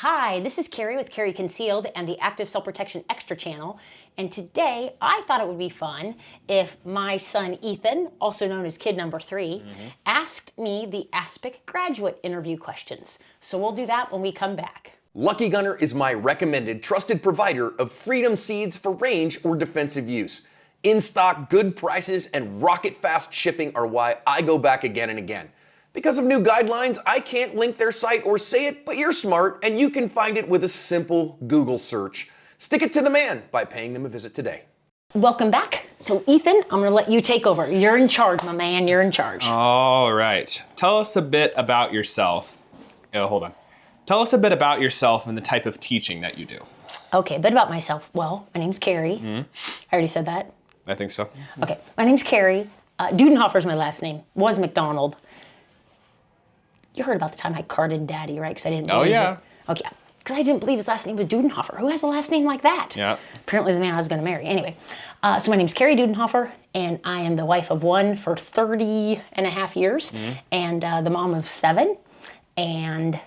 Hi, this is Kaery with Kaery Concealed and the Active Self-Protection Extra channel. And today I thought it would be fun if my son Ethan, also known as kid number 3, asked me the ASPIC graduate interview questions. So we'll do that when we come back. Lucky Gunner is my recommended trusted provider of freedom seeds for range or defensive use. In stock, good prices, and rocket fast shipping are why I go back again and again. Because of new guidelines, I can't link their site or say it, but you're smart and you can find it with a simple Google search. Stick it to the man by paying them a visit today. Welcome back. So Ethan, I'm gonna let you take over. You're in charge, my man, you're in charge. All right. Tell us a bit about yourself. Hold on. Tell us a bit about yourself and the type of teaching that you do. Okay, a bit about myself. Well, my name's Kaery. I already said that. I think so. Okay, my name's Kaery. Dudenhofer's my last name. Was McDonald. You heard about the time I carded Daddy, right? Because I didn't believe it. Okay, because I didn't believe his last name was Dudenhofer. Who has a last name like that? Yeah. Apparently the man I was going to marry. Anyway, so my name's Kaery Dudenhofer, and I am the wife of one for 30 and a half years, and the mom of 7. And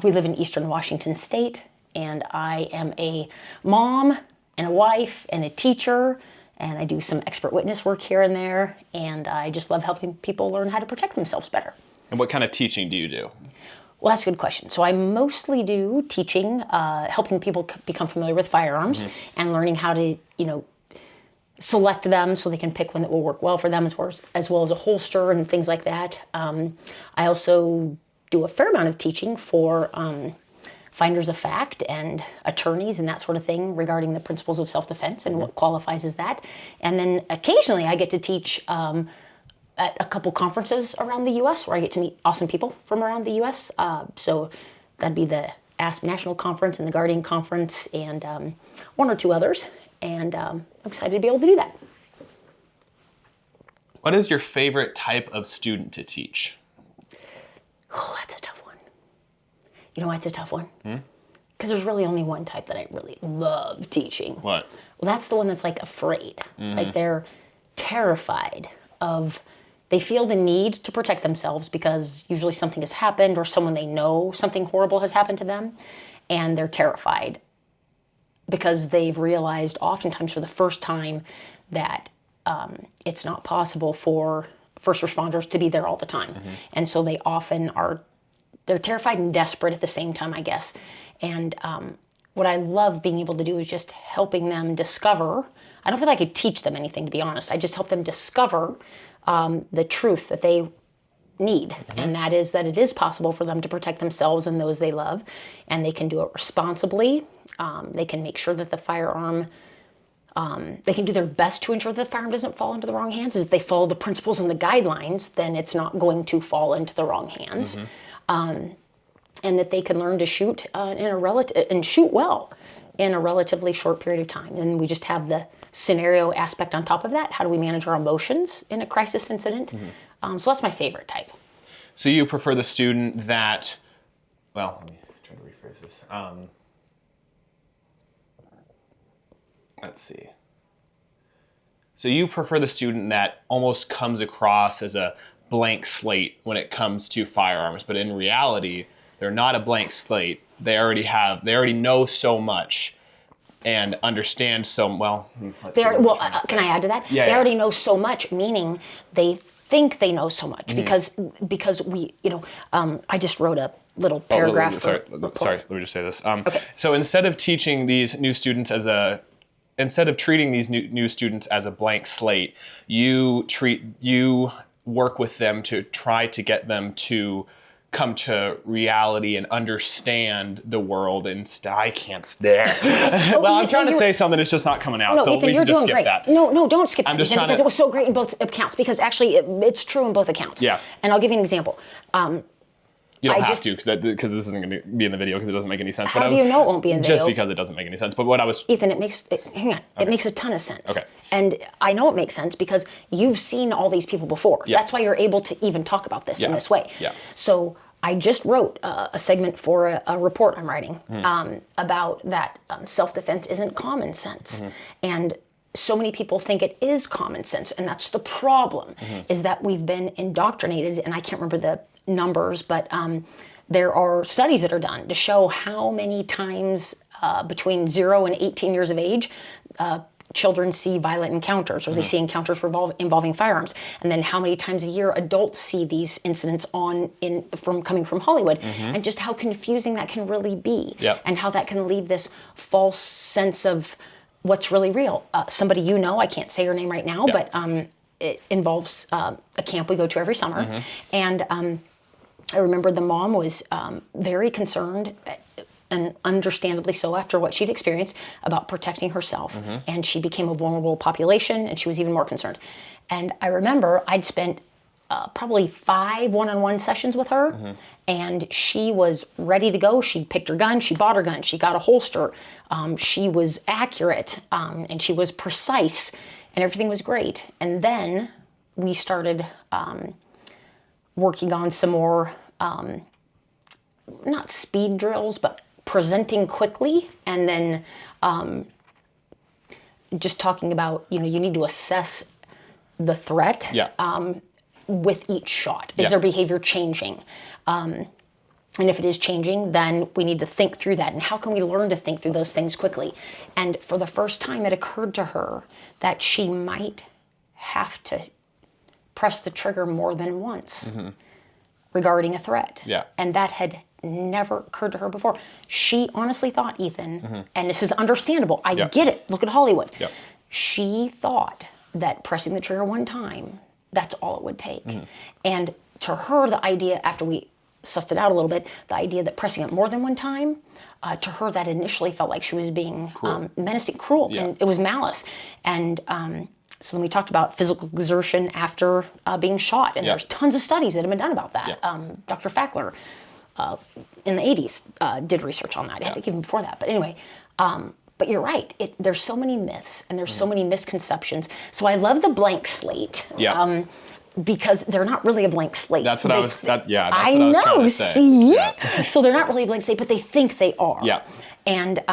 we live in Eastern Washington State, and I am a mom and a wife and a teacher, and I do some expert witness work here and there, and I just love helping people learn how to protect themselves better. And what kind of teaching do you do? Well, that's a good question. So I mostly do teaching, helping people become familiar with firearms and learning how to, select them so they can pick one that will work well for them, as well as a holster and things like that. I also do a fair amount of teaching for finders of fact and attorneys and that sort of thing regarding the principles of self-defense and what qualifies as that. And then occasionally I get to teach at a couple conferences around the U.S. where I get to meet awesome people from around the U.S. So that'd be the ASP National Conference and the Guardian Conference and one or two others. And I'm excited to be able to do that. What is your favorite type of student to teach? Oh, that's a tough one. You know why it's a tough one? Because there's really only one type that I really love teaching. What? Well, that's the one that's like afraid. Like they're terrified of, they feel the need to protect themselves because usually something has happened or someone they know, something horrible has happened to them. And they're terrified because they've realized oftentimes for the first time that it's not possible for first responders to be there all the time. And so they often they're terrified and desperate at the same time, I guess. And what I love being able to do is just helping them discover. I don't feel like I could teach them anything, to be honest. I just help them discover the truth that they need. And that is that it is possible for them to protect themselves and those they love. And they can do it responsibly. They can make sure that the firearm, they can do their best to ensure that the firearm doesn't fall into the wrong hands. And if they follow the principles and the guidelines, then it's not going to fall into the wrong hands. And that they can learn to shoot and shoot well in a relatively short period of time. And we just have the scenario aspect on top of that. How do we manage our emotions in a crisis incident? So that's my favorite type. So you prefer the student that, well, let me try to rephrase this. Let's see. So you prefer the student that almost comes across as a blank slate when it comes to firearms, but in reality, they're not a blank slate. They already know so much and understand so well. Can I add to that? Yeah, they already know so much, meaning they think they know so much because we, I just wrote a little paragraph. Sorry, let me just say this. Okay. So instead of teaching these new students instead of treating these new students as a blank slate, you work with them to try to get them to come to reality and understand the world. And I can't stare. I'm trying to say something, it's just not coming out. No, so Ethan, we you're can just doing skip great. that. No, don't skip I'm that, just Ethan, because it was so great in both accounts. Because actually, it's true in both accounts. Yeah. And I'll give you an example. You don't have to, because this isn't going to be in the video because it doesn't make any sense. How do you know it won't be in the video? Just because it doesn't make any sense. But what I was... Ethan, it makes a ton of sense. Okay. And I know it makes sense because you've seen all these people before. Yeah. That's why you're able to even talk about this in this way. Yeah. So I just wrote a segment for a report I'm writing about that self-defense isn't common sense. And so many people think it is common sense, and that's the problem, is that we've been indoctrinated, and I can't remember the numbers, but there are studies that are done to show how many times between 0 and 18 years of age, children see violent encounters, or they see encounters involving firearms, and then how many times a year adults see these incidents coming from Hollywood, and just how confusing that can really be, and how that can leave this false sense of what's really real. Somebody I can't say her name right now, but it involves a camp we go to every summer, and I remember the mom was very concerned, and understandably so after what she'd experienced, about protecting herself. And she became a vulnerable population, and she was even more concerned. And I remember I'd spent probably 5 one-on-one sessions with her, and she was ready to go. She picked her gun, she bought her gun, she got a holster. She was accurate, and she was precise, and everything was great. And then we started working on some more, not speed drills, but presenting quickly, and then just talking about, you need to assess the threat with each shot. Is their behavior changing? And if it is changing, then we need to think through that. And how can we learn to think through those things quickly? And for the first time, it occurred to her that she might have to press the trigger more than once regarding a threat. And that had never occurred to her before. She honestly thought, Ethan, and this is understandable, I get it, look at Hollywood. She thought that pressing the trigger one time, that's all it would take. And to her, the idea, after we sussed it out a little bit, the idea that pressing it more than one time, to her that initially felt like she was being menacing, cruel, and it was malice. And so then we talked about physical exertion after being shot, and there's tons of studies that have been done about that. Dr. Fackler, in the 80s, did research on that. I think even before that. But anyway, but you're right. There's so many myths and there's so many misconceptions. So I love the blank slate. Because they're not really a blank slate. That's what I was. That's what I was know. trying to say. See, so they're not really a blank slate, but they think they are. And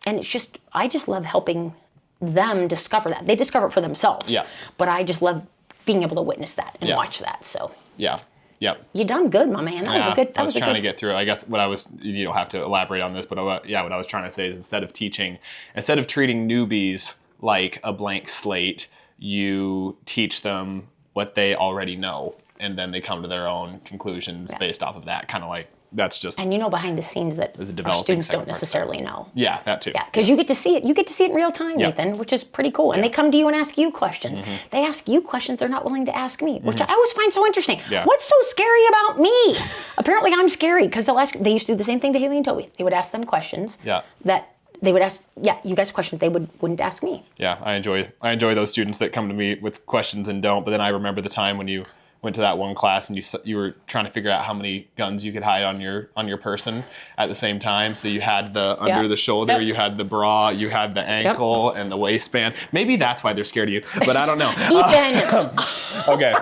it's just, I just love helping them discover that. They discover it for themselves. But I just love being able to witness that and watch that. So. You done good, my man. That was a good. I was trying to get through it. I guess what I was, you don't have to elaborate on this, but what I was trying to say is instead of treating newbies like a blank slate, you teach them what they already know, and then they come to their own conclusions based off of that. Kind of like, that's just. And behind the scenes that our students don't necessarily know. Yeah, that too. Yeah, because you get to see it. You get to see it in real time, Nathan, which is pretty cool. And they come to you and ask you questions. They ask you questions they're not willing to ask me, which I always find so interesting. What's so scary about me? Apparently I'm scary, because they used to do the same thing to Haley and Toby. They would ask them questions that they would ask, you guys questions they wouldn't ask me. Yeah, I enjoy those students that come to me with questions and don't. But then I remember the time when you went to that one class and you were trying to figure out how many guns you could hide on your person at the same time. So you had the under the shoulder, you had the bra, you had the ankle and the waistband. Maybe that's why they're scared of you, but I don't know. Ethan. Okay.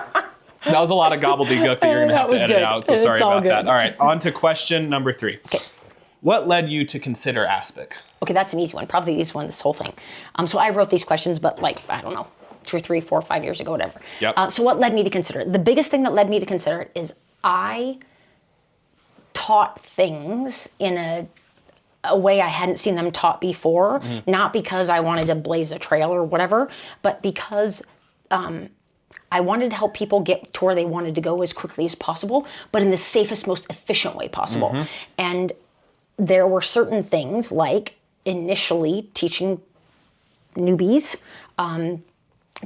That was a lot of gobbledygook that you're going to have to edit out, so sorry about that. All right, on to question number 3. Okay. What led you to consider ASPIC? Okay, that's an easy one. Probably the easiest one, this whole thing. So I wrote these questions, but I don't know, 2 or 3, 4, 5 years ago, whatever. So what led me to consider it? The biggest thing that led me to consider it is I taught things in a way I hadn't seen them taught before, not because I wanted to blaze a trail or whatever, but because I wanted to help people get to where they wanted to go as quickly as possible, but in the safest, most efficient way possible. And there were certain things, like initially teaching newbies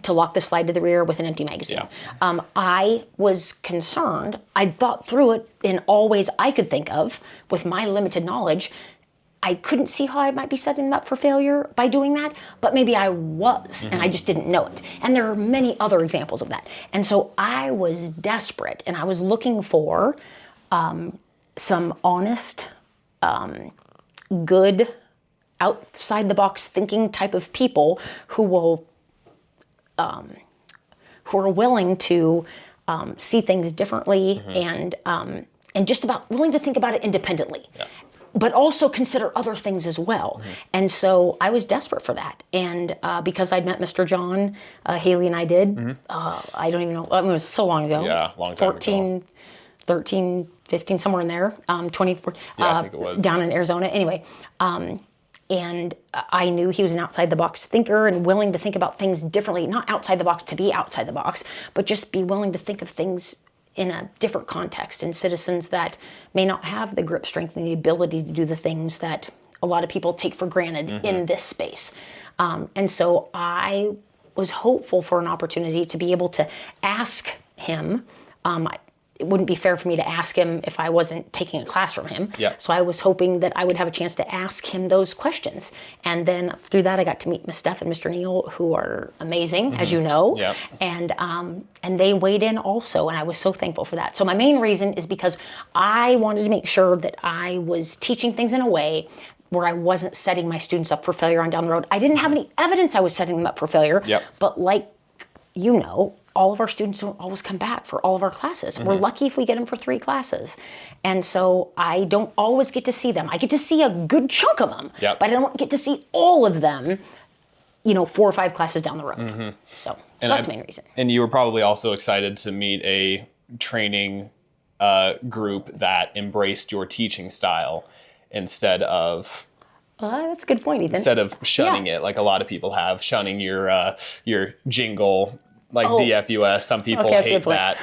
to lock the slide to the rear with an empty magazine. I was concerned. I thought through it in all ways I could think of with my limited knowledge. I couldn't see how I might be setting them up for failure by doing that, but maybe I was, and I just didn't know it. And there are many other examples of that. And so I was desperate, and I was looking for some honest, good, outside the box thinking type of people who are willing to see things differently and just about willing to think about it independently. But also consider other things as well. And so I was desperate for that. And because I'd met Mr. John, Haley and I did, I don't even know, it was so long ago. Yeah, long time ago. 13, 15, somewhere in there, 24, I think it was. down in Arizona. Anyway, and I knew he was an outside the box thinker and willing to think about things differently, not outside the box to be outside the box, but just be willing to think of things in a different context, and citizens that may not have the grip strength and the ability to do the things that a lot of people take for granted in this space. And so I was hopeful for an opportunity to be able to ask him. It wouldn't be fair for me to ask him if I wasn't taking a class from him. Yeah. So I was hoping that I would have a chance to ask him those questions. And then through that, I got to meet Ms. Steph and Mr. Neal, who are amazing, as you know. Yeah. And they weighed in also, and I was so thankful for that. So my main reason is because I wanted to make sure that I was teaching things in a way where I wasn't setting my students up for failure on down the road. I didn't have any evidence I was setting them up for failure. Yep. But like you know, all of our students don't always come back for all of our classes. We're lucky if we get them for 3 classes. And so I don't always get to see them. I get to see a good chunk of them, Yep. but I don't get to see all of them, 4 or 5 classes down the road. So that's the main reason. And you were probably also excited to meet a training group that embraced your teaching style instead of That's a good point, Ethan. shunning it like a lot of people have, shunning your jingle. Like DFUS, some people Okay, that's a hate good point. that.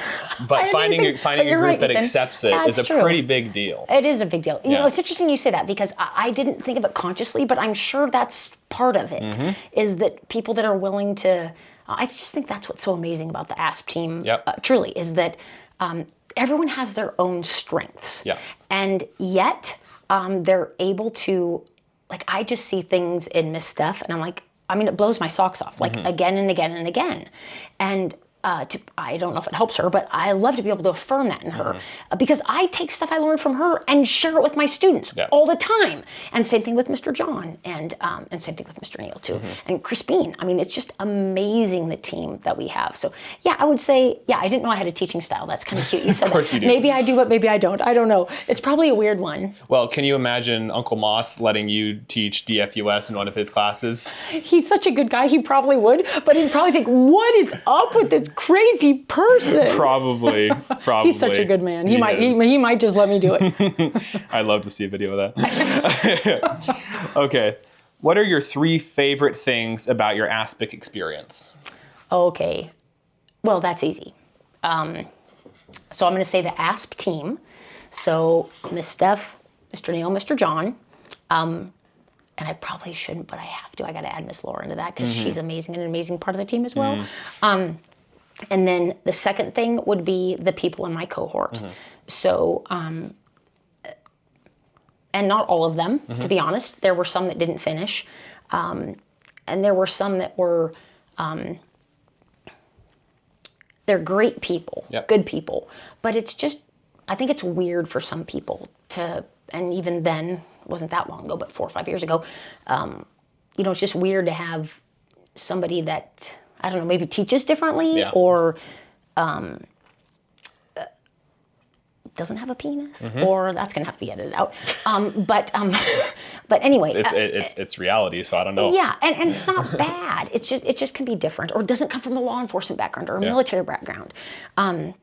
But finding a but group you're right, that Ethan. accepts it That's is a true. pretty big deal. It is a big deal. You Yeah. know, it's interesting you say that, because I didn't think of it consciously, but I'm sure that's part of it, is that people that are willing to, I just think that's what's so amazing about the ASP team, Yep. truly, is that everyone has their own strengths. Yeah. And yet they're able to, like, I just see things in Miss Steph, and I'm like, it blows my socks off, like again and again and again. And I don't know if it helps her, but I love to be able to affirm that in her, because I take stuff I learned from her and share it with my students all the time. And same thing with Mr. John, and same thing with Mr. Neal too, and Crispine. It's just amazing, the team that we have. So yeah, I would say, I didn't know I had a teaching style. That's kind of cute. You said Of course that. you do. Maybe I do, but maybe I don't. I don't know. It's probably a weird one. Well, can you imagine Uncle Moss letting you teach DFUS in one of his classes? He's such a good guy. He probably would, but he'd probably think, what is up with this crazy person? Probably. He's such a good man. He might just let me do it. I'd love to see a video of that. Okay. What are your 3 favorite things about your ASPIC experience? Okay. Well, that's easy. So I'm going to say the ASP team. So Miss Steph, Mr. Neal, Mr. John. And I probably shouldn't, but I have to. I got to add Miss Laura into that, because she's amazing and an amazing part of the team as well. And then the second thing would be the people in my cohort. So, and not all of them, to be honest. There were some that didn't finish. And there were some that were, they're great people, good people. But it's just, I think it's weird for some people to, and even then, it wasn't that long ago, but 4 or 5 years ago, it's just weird to have somebody that, I don't know, maybe teaches differently or doesn't have a penis, or that's gonna have to be edited out. But anyway, it's reality, so I don't know. Yeah, and it's not bad. It just can be different, or doesn't come from the law enforcement background or a military background. But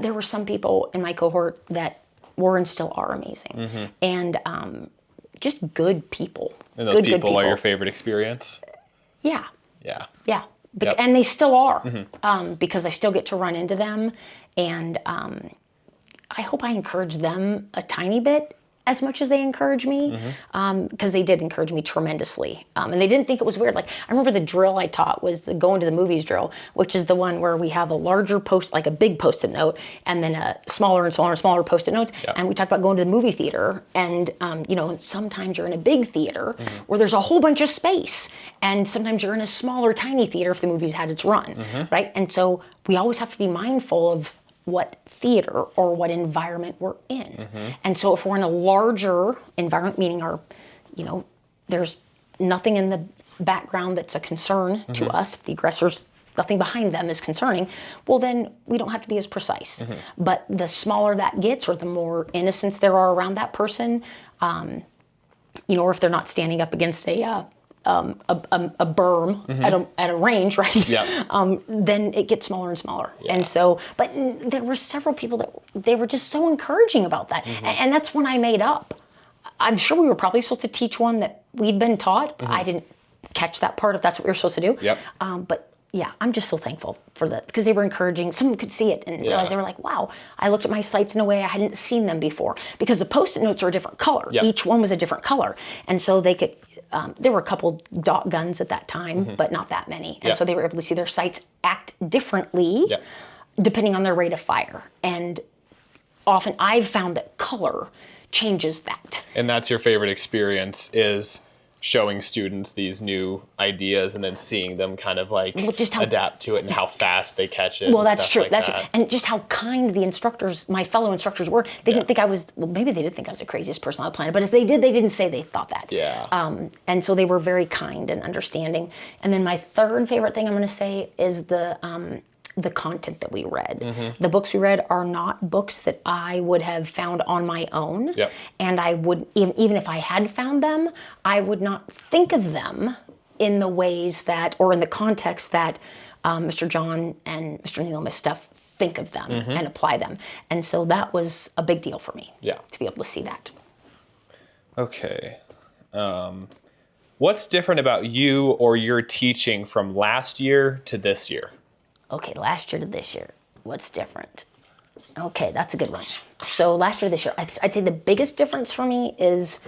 there were some people in my cohort that were and still are amazing, and just good people. And those people are your favorite experience? Yeah. Yeah. Yeah. And they still are, because I still get to run into them, and I hope I encourage them a tiny bit as much as they encourage me, because they did encourage me tremendously. And they didn't think it was weird. Like, I remember the drill I taught was the going to the movies drill, which is the one where we have a larger like a big Post-it note, and then a smaller and smaller and smaller Post-it notes. And we talked about going to the movie theater, and sometimes you're in a big theater where there's a whole bunch of space, and sometimes you're in a smaller, tiny theater if the movie's had its run, right? And so we always have to be mindful of what theater or what environment we're in. And so if we're in a larger environment, meaning there's nothing in the background that's a concern to us, if the aggressor's nothing behind them is concerning, well, then we don't have to be as precise. But the smaller that gets, or the more innocence there are around that person, or if they're not standing up against a a berm at a range, right? Yeah. Then it gets smaller and smaller. Yeah. And so, but there were several people that they were just so encouraging about that. And that's when I made up. I'm sure we were probably supposed to teach one that we'd been taught. But I didn't catch that part if that's what we were supposed to do. Yep. But yeah, I'm just so thankful for that because they were encouraging. Someone could see it and realize they were like, wow, I looked at my sites in a way I hadn't seen them before because the Post-it notes are a different color. Yep. Each one was a different color. And so they could, there were a couple dot guns at that time, but not that many. And so they were able to see their sites act differently depending on their rate of fire. And often I've found that color changes that. And that's your favorite experience is showing students these new ideas and then seeing them kind of like adapt to it and how fast they catch it. Well, that's true. Like That's that. true. And just how kind the instructors, my fellow instructors were. They didn't think I was, well, maybe they did think I was the craziest person on the planet, but if they did, they didn't say they thought that. Yeah. And so they were very kind and understanding. And then my third favorite thing I'm going to say is the content that we read. The books we read are not books that I would have found on my own. Yep. And I would, even if I had found them, I would not think of them in the ways that, or in the context that Mr. John and Mr. Neal and Miss Steph think of them and apply them. And so that was a big deal for me to be able to see that. Okay. What's different about you or your teaching from last year to this year? Okay, last year to this year, what's different? Okay, that's a good one. So last year to this year, I'd say the biggest difference for me is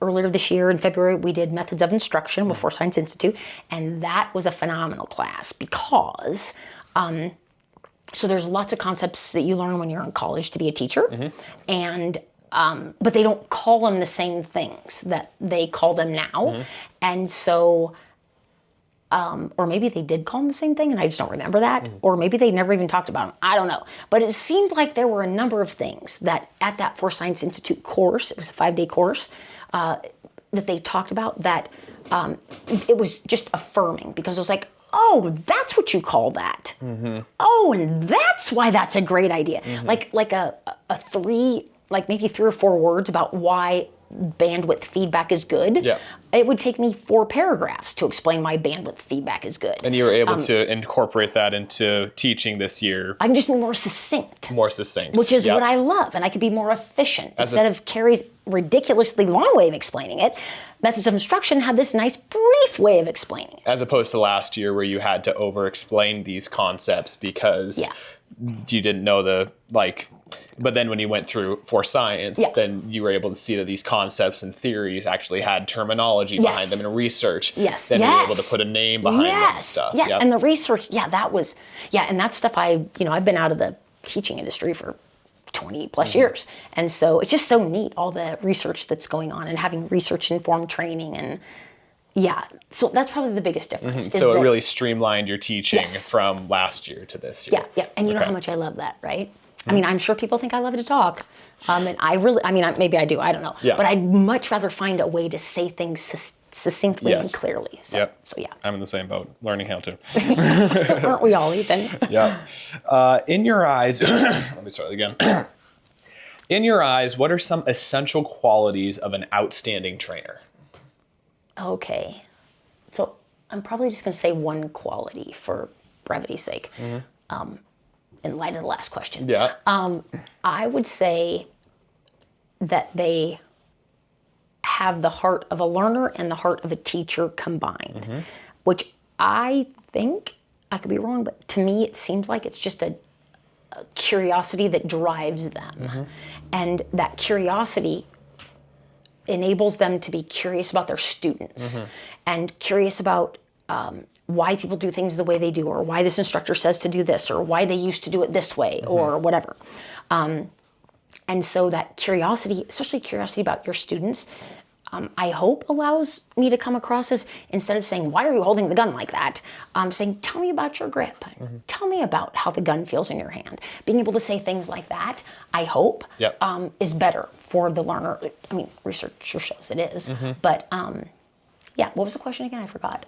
earlier this year in February, we did Methods of Instruction with Forest Science Institute, and that was a phenomenal class because, so there's lots of concepts that you learn when you're in college to be a teacher, and but they don't call them the same things that they call them now, and so, or maybe they did call them the same thing and I just don't remember that. Or maybe they never even talked about them. I don't know. But it seemed like there were a number of things that at that Forest Science Institute course, it was a 5-day course, that they talked about that it was just affirming because it was like, oh, that's what you call that. Oh, and that's why that's a great idea. Like maybe 3 or 4 words about why bandwidth feedback is good. Yeah. It would take me 4 paragraphs to explain why bandwidth feedback is good. And you were able to incorporate that into teaching this year. I can just be more succinct. More succinct. Which is what I love. And I could be more efficient. Instead of Kaery's ridiculously long way of explaining it, Methods of Instruction had this nice brief way of explaining it. As opposed to last year where you had to over-explain these concepts because you didn't know but then when you went through for science, then you were able to see that these concepts and theories actually had terminology behind them and research. Yes. Then you were able to put a name behind them and stuff. Yes. And the research, that was, and that stuff I've been out of the teaching industry for 20 plus years. And so it's just so neat, all the research that's going on and having research informed training and so that's probably the biggest difference. So it really streamlined your teaching from last year to this year. Yeah. And you know how much I love that, right? I mean, I'm sure people think I love to talk. And I really, maybe I do, I don't know. Yeah. But I'd much rather find a way to say things succinctly and clearly. So, I'm in the same boat, learning how to. Aren't we all, Ethan? In your eyes, let me start again. In your eyes, what are some essential qualities of an outstanding trainer? Okay. So I'm probably just going to say one quality for brevity's sake. In light of the last question. I would say that they have the heart of a learner and the heart of a teacher combined, which I think, I could be wrong, but to me it seems like it's just a curiosity that drives them. And that curiosity enables them to be curious about their students and curious about why people do things the way they do, or why this instructor says to do this, or why they used to do it this way, or whatever. And so that curiosity, especially curiosity about your students, I hope allows me to come across as, instead of saying, why are you holding the gun like that? Saying, tell me about your grip. Tell me about how the gun feels in your hand. Being able to say things like that, I hope, is better for the learner. I mean, research shows it is, but Yeah, what was the question again? I forgot.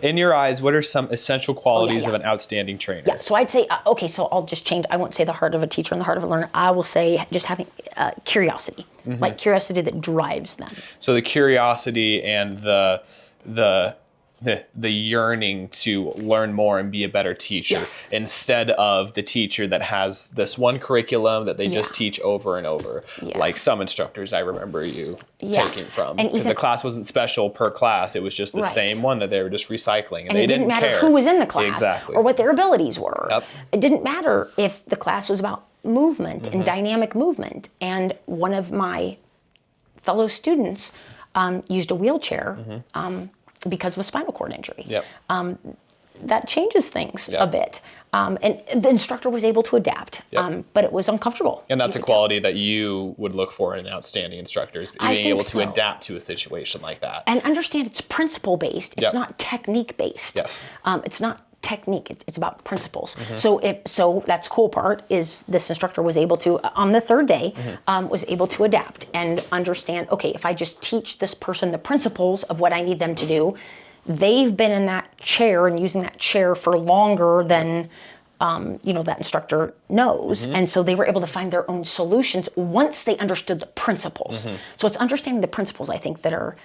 In your eyes, what are some essential qualities yeah. of an outstanding trainer? Yeah, so I'd say, okay, so I'll just change. I won't say the heart of a teacher and the heart of a learner. I will say just having curiosity, like curiosity that drives them. So the curiosity and the yearning to learn more and be a better teacher, Yes. instead of the teacher that has this one curriculum that they just teach over and over, like some instructors I remember you taking from. Because the class wasn't special per class, it was just the same one that they were just recycling, and they it didn't matter care who was in the class or what their abilities were. Yep. It didn't matter if the class was about movement and dynamic movement. And one of my fellow students used a wheelchair because of a spinal cord injury. Yep. That changes things a bit. And the instructor was able to adapt, but it was uncomfortable. And that's a quality that you would look for in an outstanding instructor, is being able to adapt to a situation like that. And understand it's principle-based. It's not technique-based. Yes. It's not technique. It's about principles. So that's the cool part is this instructor was able to, on the third day, was able to adapt and understand, okay, if I just teach this person the principles of what I need them to do, they've been in that chair and using that chair for longer than that instructor knows. And so they were able to find their own solutions once they understood the principles. So it's understanding the principles, I think, that are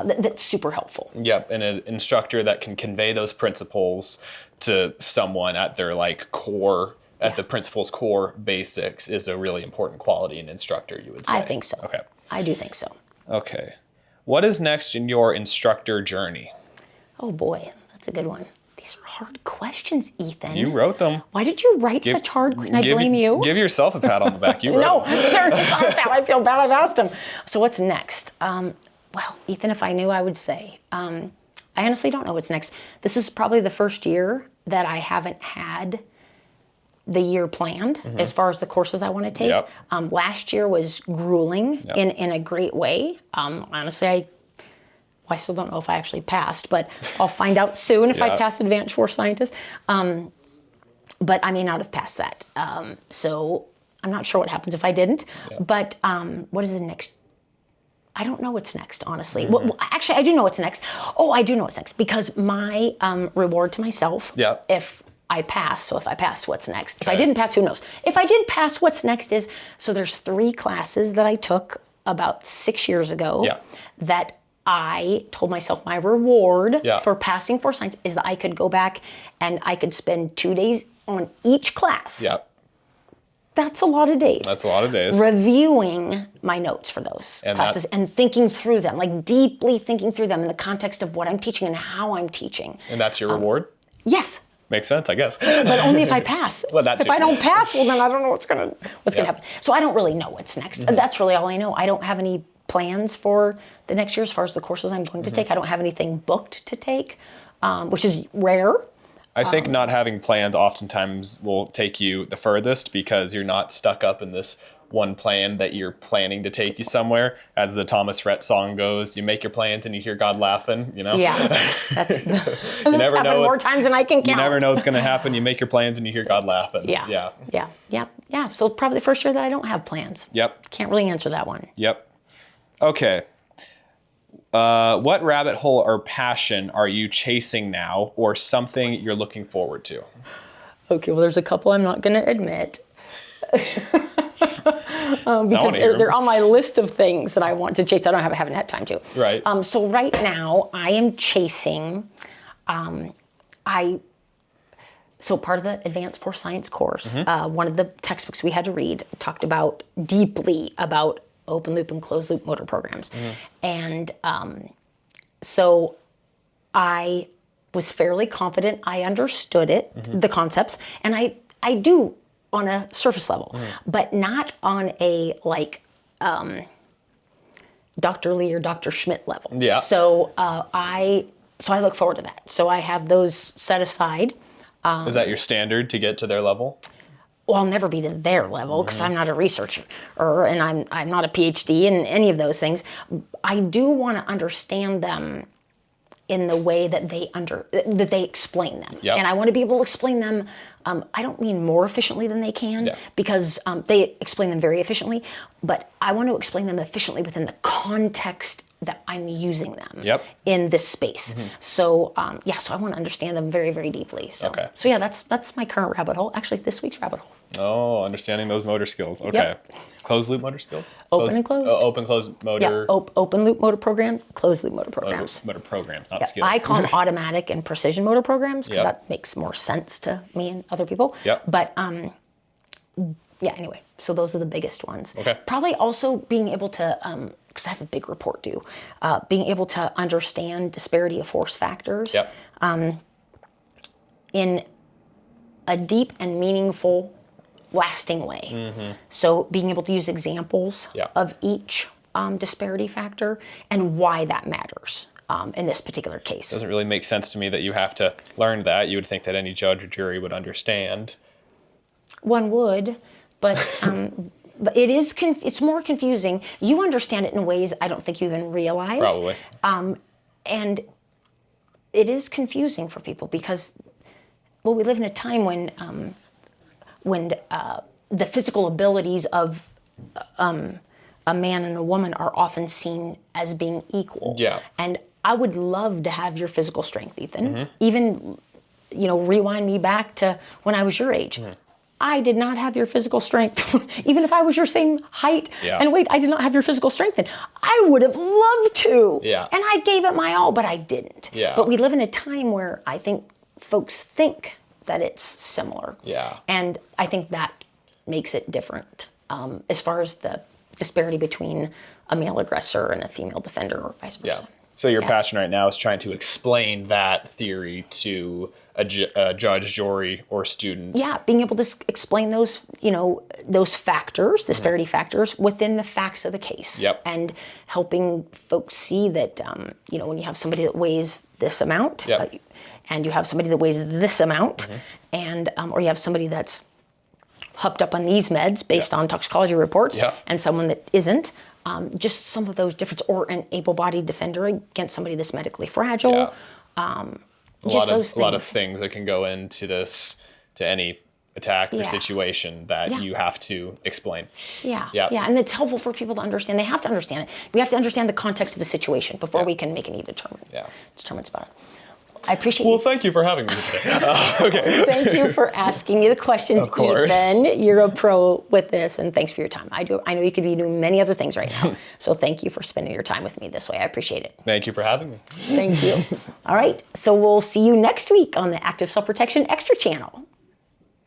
that's super helpful. Yep, and an instructor that can convey those principles to someone at their core, at the principles core basics, is a really important quality in an instructor, you would say. I think so. Okay. I do think so. Okay. What is next in your instructor journey? Oh boy, that's a good one. These are hard questions, Ethan. You wrote them. Why did you write such hard questions? I blame you. Give yourself a pat on the back. You wrote No, them. there is not a pat. I feel bad I've asked him. So what's next? Well, Ethan, if I knew, I would say. I honestly don't know what's next. This is probably the first year that I haven't had the year planned as far as the courses I want to take. Yep. Last year was grueling in a great way. Honestly, I still don't know if I actually passed, but I'll find out soon if I pass Advanced Force Scientist. But I may not have passed that. So I'm not sure what happens if I didn't. But what is the next? I don't know what's next, honestly. Well, actually, I do know what's next. Oh, I do know what's next, because my reward to myself, if I pass, so if I pass, what's next? If I didn't pass, who knows? If I did pass, what's next is, so there's 3 classes that I took about 6 years ago that I told myself my reward for passing Force Science is that I could go back and I could spend 2 days on each class. Yep. That's a lot of days. That's a lot of days. Reviewing my notes for those classes and thinking through them, like deeply thinking through them in the context of what I'm teaching and how I'm teaching. And that's your reward? Yes. Makes sense, I guess. But only if I pass. Well, that too. If I don't pass, well, then I don't know what's gonna happen. So I don't really know what's next. That's really all I know. I don't have any plans for the next year as far as the courses I'm going to take. I don't have anything booked to take, which is rare. I think not having plans oftentimes will take you the furthest, because you're not stuck up in this one plan that you're planning to take you somewhere. As the Thomas Rhett song goes, you make your plans and you hear God laughing, you know? Yeah, that's you never happened know more times than I can count. You never know what's going to happen. You make your plans and you hear God laughing. Yeah. So it's probably the first year that I don't have plans. Yep. Can't really answer that one. Yep. Okay. What rabbit hole or passion are you chasing now, or something you're looking forward to? Okay, well, there's a couple I'm not going to admit. Because they're on my list of things that I want to chase. I haven't had time to. Right. So right now I am chasing. So part of the Advanced Force Science course, one of the textbooks we had to read talked deeply about open loop and closed loop motor programs, and so I was fairly confident I understood it, the concepts, and I do on a surface level, but not on a Dr. Lee or Dr. Schmidt level. Yeah. So I look forward to that. So I have those set aside. Is that your standard to get to their level? Well, I'll never be to their level because I'm not a researcher, and I'm not a PhD in any of those things. I do want to understand them in the way that they explain them. Yep. And I want to be able to explain them. I don't mean more efficiently than they can, Yeah. because they explain them very efficiently, but I want to explain them efficiently within the context that I'm using them Yep. in this space. So so I want to understand them very, very deeply. So, Okay. So yeah, that's my current rabbit hole. Actually, this week's rabbit hole. Oh, understanding those motor skills. Okay. Yep. Closed loop motor skills? Open and closed. Open, closed motor. Yeah, open loop motor program, closed loop motor programs. Motor programs, not Yeah, skills. I call them automatic and precision motor programs because Yep. that makes more sense to me and other people. Yep. But yeah, anyway, so those are the biggest ones. Okay. Probably also being able to, because I have a big report due, being able to understand disparity of force factors Yep. in a deep and meaningful, lasting way. So being able to use examples Yeah. of each disparity factor and why that matters in this particular case. Doesn't really make sense to me that you have to learn that. You would think that any judge or jury would understand. One would, but but it's more confusing. You understand it in ways I don't think you even realize. Probably. And it is confusing for people because, well, we live in a time when the physical abilities of a man and a woman are often seen as being equal. Yeah. And I would love to have your physical strength, Ethan. Even, rewind me back to when I was your age. I did not have your physical strength. Even if I was your same height Yeah. and weight, I did not have your physical strength. And I would have loved to. Yeah. And I gave it my all, but I didn't. Yeah. But we live in a time where I think folks think that it's similar. Yeah. And I think that makes it different as far as the disparity between a male aggressor and a female defender or vice versa. Yeah. So your passion right now is trying to explain that theory to a judge, jury, or student. Yeah, being able to explain those, those factors, disparity factors within the facts of the case. Yep. And helping folks see that, when you have somebody that weighs this amount, Yep. and you have somebody that weighs this amount, and or you have somebody that's hopped up on these meds based on toxicology reports, Yep. and someone that isn't. Just some of those differences, or an able-bodied defender against somebody that's medically fragile. Yeah. Just a those lot of things. things that can go into this, to any attack or Yeah. situation that Yeah. you have to explain. Yeah, Yeah. yeah, and it's helpful for people to understand. They have to understand it. We have to understand the context of the situation before Yeah. we can make any determinants about it. I appreciate Well, you. thank you for having me today. Okay. Thank you for asking me the questions, Of course. Ethan. You're a pro with this, and thanks for your time. I know you could be doing many other things right now, so thank you for spending your time with me this way. I appreciate it. Thank you for having me. Thank you. All right, so we'll see you next week on the Active Self-Protection Extra channel.